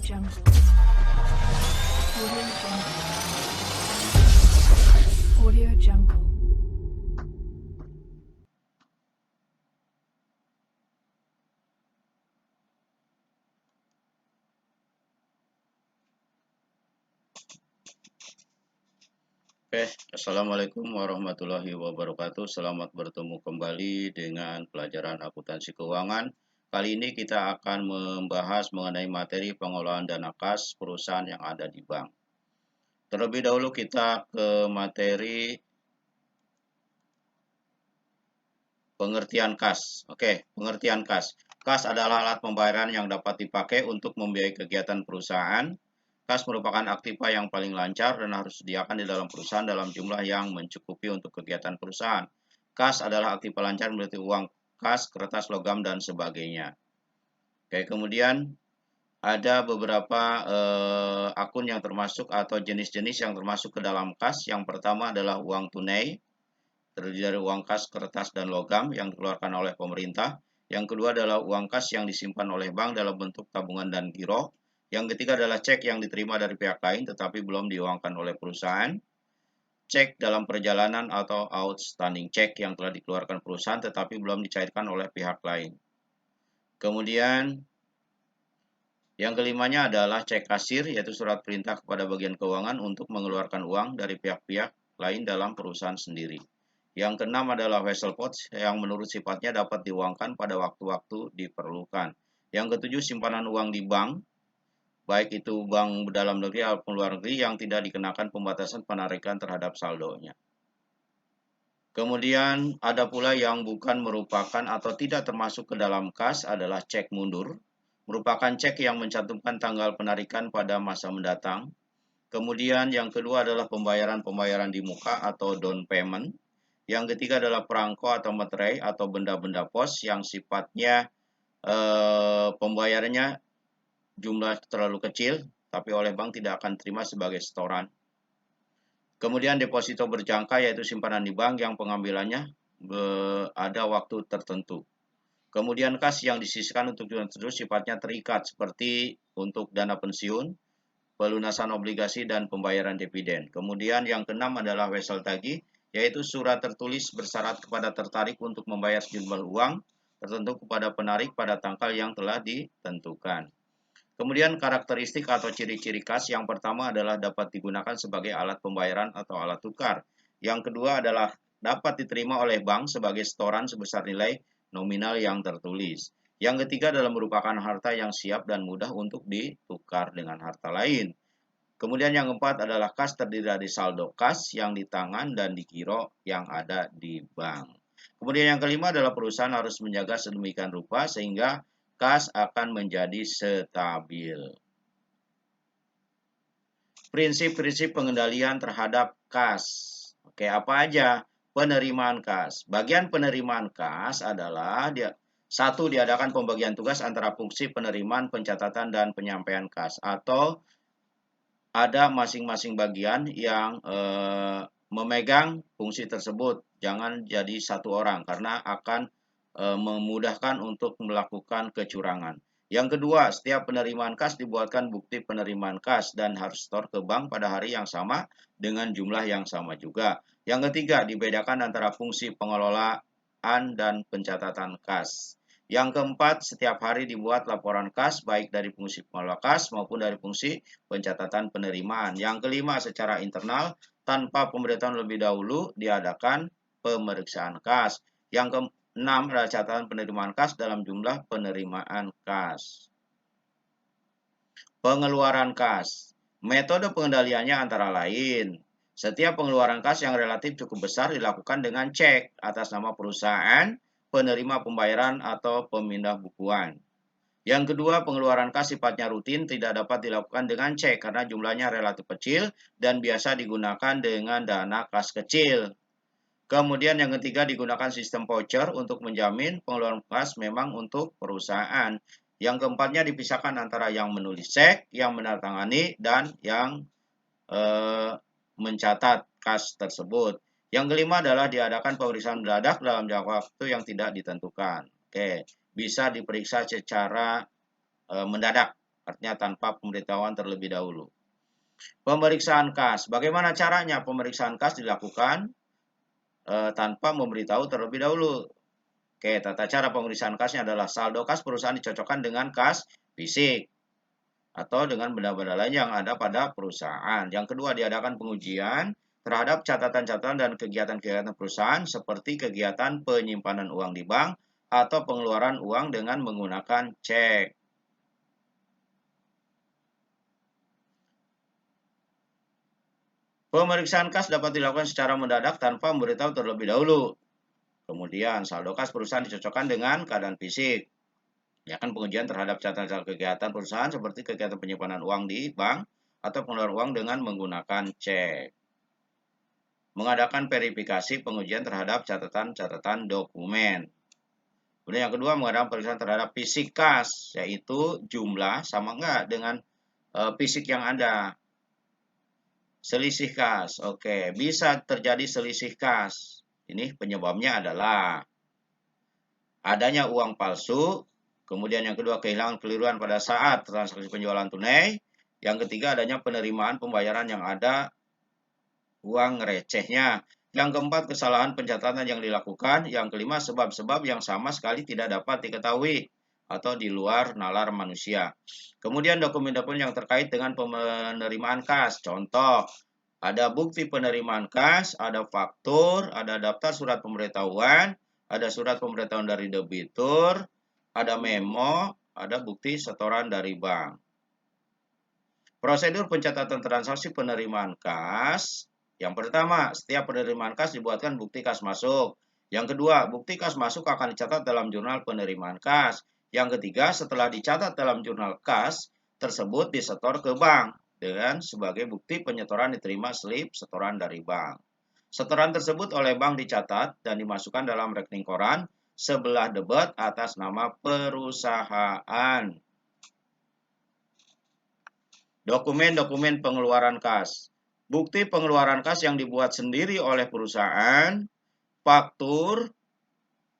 Jungle. Audio Jungle. Audio Jungle. Oke, Assalamualaikum warahmatullahi wabarakatuh. Selamat bertemu kembali dengan pelajaran akuntansi keuangan. Kali ini kita akan membahas mengenai materi pengelolaan dana kas perusahaan yang ada di bank. Terlebih dahulu kita ke materi pengertian kas. Oke, pengertian kas. Kas adalah alat pembayaran yang dapat dipakai untuk membiayai kegiatan perusahaan. Kas merupakan aktiva yang paling lancar dan harus disediakan di dalam perusahaan dalam jumlah yang mencukupi untuk kegiatan perusahaan. Kas adalah aktiva lancar meliputi uang kas, kertas, logam, dan sebagainya. Oke, kemudian ada beberapa akun yang termasuk atau jenis-jenis yang termasuk ke dalam kas. Yang pertama adalah uang tunai, terdiri dari uang kas, kertas, dan logam yang dikeluarkan oleh pemerintah. Yang kedua adalah uang kas yang disimpan oleh bank dalam bentuk tabungan dan giro. Yang ketiga adalah cek yang diterima dari pihak lain tetapi belum diuangkan oleh perusahaan. Cek dalam perjalanan atau outstanding cek yang telah dikeluarkan perusahaan tetapi belum dicairkan oleh pihak lain. Kemudian yang kelimanya adalah cek kasir, yaitu surat perintah kepada bagian keuangan untuk mengeluarkan uang dari pihak-pihak lain dalam perusahaan sendiri. Yang keenam adalah vessel pots yang menurut sifatnya dapat diuangkan pada waktu-waktu diperlukan. Yang ketujuh, simpanan uang di bank, baik itu bank dalam negeri ataupun luar negeri yang tidak dikenakan pembatasan penarikan terhadap saldonya. Kemudian ada pula yang bukan merupakan atau tidak termasuk ke dalam kas adalah cek mundur, merupakan cek yang mencantumkan tanggal penarikan pada masa mendatang. Kemudian yang kedua adalah pembayaran di muka atau down payment. Yang ketiga adalah perangko atau materai atau benda-benda pos yang sifatnya pembayarannya jumlah terlalu kecil, tapi oleh bank tidak akan terima sebagai setoran. Kemudian deposito berjangka yaitu simpanan di bank yang pengambilannya ada waktu tertentu. Kemudian kas yang disisihkan untuk tujuan tertentu sifatnya terikat seperti untuk dana pensiun, pelunasan obligasi, dan pembayaran dividen. Kemudian yang keenam adalah wesel tagih, yaitu surat tertulis bersyarat kepada tertarik untuk membayar sejumlah uang tertentu kepada penarik pada tanggal yang telah ditentukan. Kemudian karakteristik atau ciri-ciri kas yang pertama adalah dapat digunakan sebagai alat pembayaran atau alat tukar. Yang kedua adalah dapat diterima oleh bank sebagai setoran sebesar nilai nominal yang tertulis. Yang ketiga adalah merupakan harta yang siap dan mudah untuk ditukar dengan harta lain. Kemudian yang keempat adalah kas terdiri dari saldo kas yang di tangan dan di giro yang ada di bank. Kemudian yang kelima adalah perusahaan harus menjaga sedemikian rupa sehingga kas akan menjadi stabil. Prinsip-prinsip pengendalian terhadap kas. Oke, apa aja? Penerimaan kas. Bagian penerimaan kas adalah satu, diadakan pembagian tugas antara fungsi penerimaan, pencatatan, dan penyampaian kas. Atau ada masing-masing bagian yang memegang fungsi tersebut. Jangan jadi satu orang karena akan memudahkan untuk melakukan kecurangan. Yang kedua, setiap penerimaan kas dibuatkan bukti penerimaan kas dan harus setor ke bank pada hari yang sama dengan jumlah yang sama juga. Yang ketiga, dibedakan antara fungsi pengelolaan dan pencatatan kas. Yang keempat, setiap hari dibuat laporan kas baik dari fungsi pengelola kas maupun dari fungsi pencatatan penerimaan. Yang kelima, secara internal tanpa pemberitahuan lebih dahulu diadakan pemeriksaan kas. Yang keenam adalah catatan penerimaan kas dalam jumlah penerimaan kas. Pengeluaran kas. Metode pengendaliannya antara lain, setiap pengeluaran kas yang relatif cukup besar dilakukan dengan cek atas nama perusahaan, penerima pembayaran, atau pemindah bukuan. Yang kedua, pengeluaran kas sifatnya rutin, tidak dapat dilakukan dengan cek karena jumlahnya relatif kecil dan biasa digunakan dengan dana kas kecil. Kemudian yang ketiga, digunakan sistem voucher untuk menjamin pengeluaran kas memang untuk perusahaan. Yang keempatnya, dipisahkan antara yang menulis cek, yang menandatangani, dan yang mencatat kas tersebut. Yang kelima adalah diadakan pemeriksaan mendadak dalam jangka waktu yang tidak ditentukan. Oke, bisa diperiksa secara mendadak. artinya tanpa pemberitahuan terlebih dahulu. Pemeriksaan kas. Bagaimana caranya pemeriksaan kas dilakukan tanpa memberitahu terlebih dahulu? Oke, tata cara pemeriksaan kasnya adalah saldo kas perusahaan dicocokkan dengan kas fisik atau dengan benda-benda lain yang ada pada perusahaan. Yang kedua, diadakan pengujian terhadap catatan-catatan dan kegiatan-kegiatan perusahaan seperti kegiatan penyimpanan uang di bank atau pengeluaran uang dengan menggunakan cek. Pemeriksaan kas dapat dilakukan secara mendadak tanpa memberitahu terlebih dahulu. Kemudian, saldo kas perusahaan dicocokkan dengan keadaan fisik. Ya kan, pengujian terhadap catatan kegiatan perusahaan seperti kegiatan penyimpanan uang di bank atau pengeluaran uang dengan menggunakan cek. Mengadakan verifikasi pengujian terhadap catatan-catatan dokumen. Kemudian yang kedua, mengadakan pemeriksaan terhadap fisik kas, yaitu jumlah sama enggak dengan fisik yang ada. Selisih kas. Oke, bisa terjadi selisih kas. Ini penyebabnya adalah adanya uang palsu, kemudian yang kedua kehilangan keliruan pada saat transaksi penjualan tunai, yang ketiga adanya penerimaan pembayaran yang ada uang recehnya, yang keempat kesalahan pencatatan yang dilakukan, yang kelima sebab-sebab yang sama sekali tidak dapat diketahui atau di luar nalar manusia. Kemudian dokumen-dokumen yang terkait dengan penerimaan kas, contoh ada bukti penerimaan kas, ada faktur, ada daftar surat pemberitahuan, ada surat pemberitahuan dari debitur, ada memo, ada bukti setoran dari bank. Prosedur pencatatan transaksi penerimaan kas. Yang pertama, setiap penerimaan kas dibuatkan bukti kas masuk. Yang kedua, bukti kas masuk akan dicatat dalam jurnal penerimaan kas. Yang ketiga, setelah dicatat dalam jurnal kas, tersebut disetor ke bank dengan sebagai bukti penyetoran diterima slip setoran dari bank. Setoran tersebut oleh bank dicatat dan dimasukkan dalam rekening koran sebelah debit atas nama perusahaan. Dokumen-dokumen pengeluaran kas. Bukti pengeluaran kas yang dibuat sendiri oleh perusahaan, faktur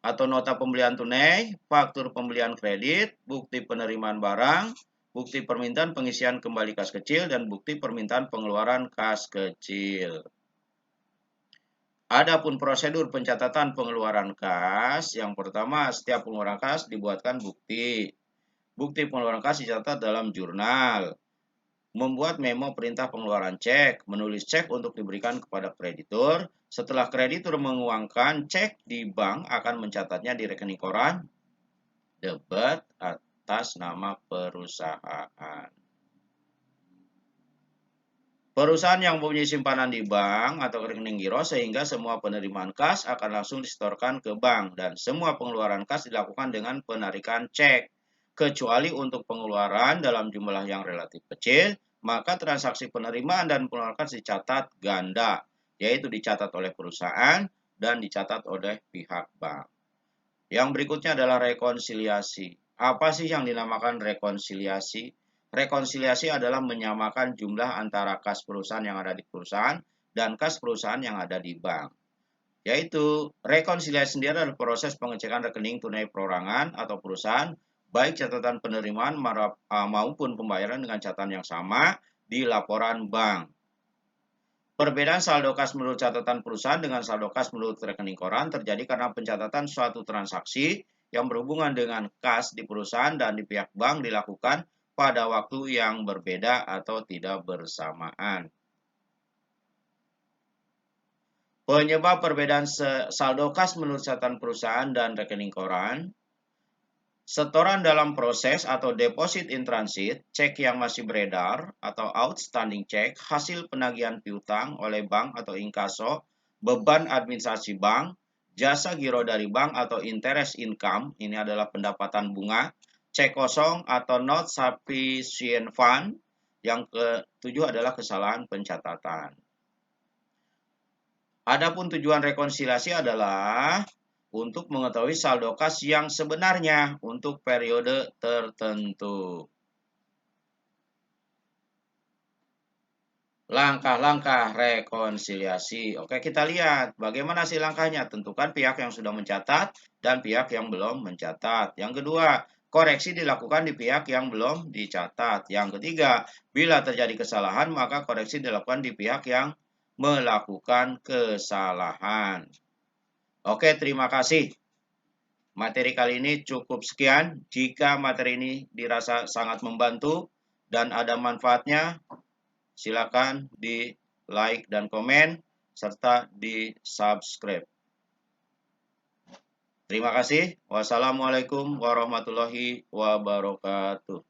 atau nota pembelian tunai, faktur pembelian kredit, bukti penerimaan barang, bukti permintaan pengisian kembali kas kecil, dan bukti permintaan pengeluaran kas kecil. Adapun prosedur pencatatan pengeluaran kas, yang pertama setiap pengeluaran kas dibuatkan bukti. Bukti pengeluaran kas dicatat dalam jurnal. Membuat memo perintah pengeluaran cek, menulis cek untuk diberikan kepada kreditur. Setelah kreditur menguangkan cek di bank akan mencatatnya di rekening koran debit atas nama perusahaan. Perusahaan yang mempunyai simpanan di bank atau rekening giro sehingga semua penerimaan kas akan langsung disetorkan ke bank dan semua pengeluaran kas dilakukan dengan penarikan cek. Kecuali untuk pengeluaran dalam jumlah yang relatif kecil, maka transaksi penerimaan dan pengeluaran kas dicatat ganda, yaitu dicatat oleh perusahaan dan dicatat oleh pihak bank. Yang berikutnya adalah rekonsiliasi. Apa sih yang dinamakan rekonsiliasi? Rekonsiliasi adalah menyamakan jumlah antara kas perusahaan yang ada di perusahaan dan kas perusahaan yang ada di bank. Yaitu, rekonsiliasi sendiri adalah proses pengecekan rekening tunai perorangan atau perusahaan, baik catatan penerimaan maupun pembayaran dengan catatan yang sama di laporan bank. Perbedaan saldo kas menurut catatan perusahaan dengan saldo kas menurut rekening koran terjadi karena pencatatan suatu transaksi yang berhubungan dengan kas di perusahaan dan di pihak bank dilakukan pada waktu yang berbeda atau tidak bersamaan. Penyebab perbedaan saldo kas menurut catatan perusahaan dan rekening koran. Setoran dalam proses atau deposit in transit, cek yang masih beredar atau outstanding cek, hasil penagihan piutang oleh bank atau inkaso, beban administrasi bank, jasa giro dari bank atau interest income, ini adalah pendapatan bunga, cek kosong atau not sufficient fund. Yang ketujuh adalah kesalahan pencatatan. Adapun tujuan rekonsiliasi adalah untuk mengetahui saldo kas yang sebenarnya untuk periode tertentu. Langkah-langkah rekonsiliasi. Oke, kita lihat bagaimana sih langkahnya. Tentukan pihak yang sudah mencatat dan pihak yang belum mencatat. Yang kedua, koreksi dilakukan di pihak yang belum dicatat. Yang ketiga, bila terjadi kesalahan, maka koreksi dilakukan di pihak yang melakukan kesalahan. Oke, terima kasih. Materi kali ini cukup sekian. Jika materi ini dirasa sangat membantu dan ada manfaatnya, silakan di like dan komen, serta di subscribe. Terima kasih. Wassalamualaikum warahmatullahi wabarakatuh.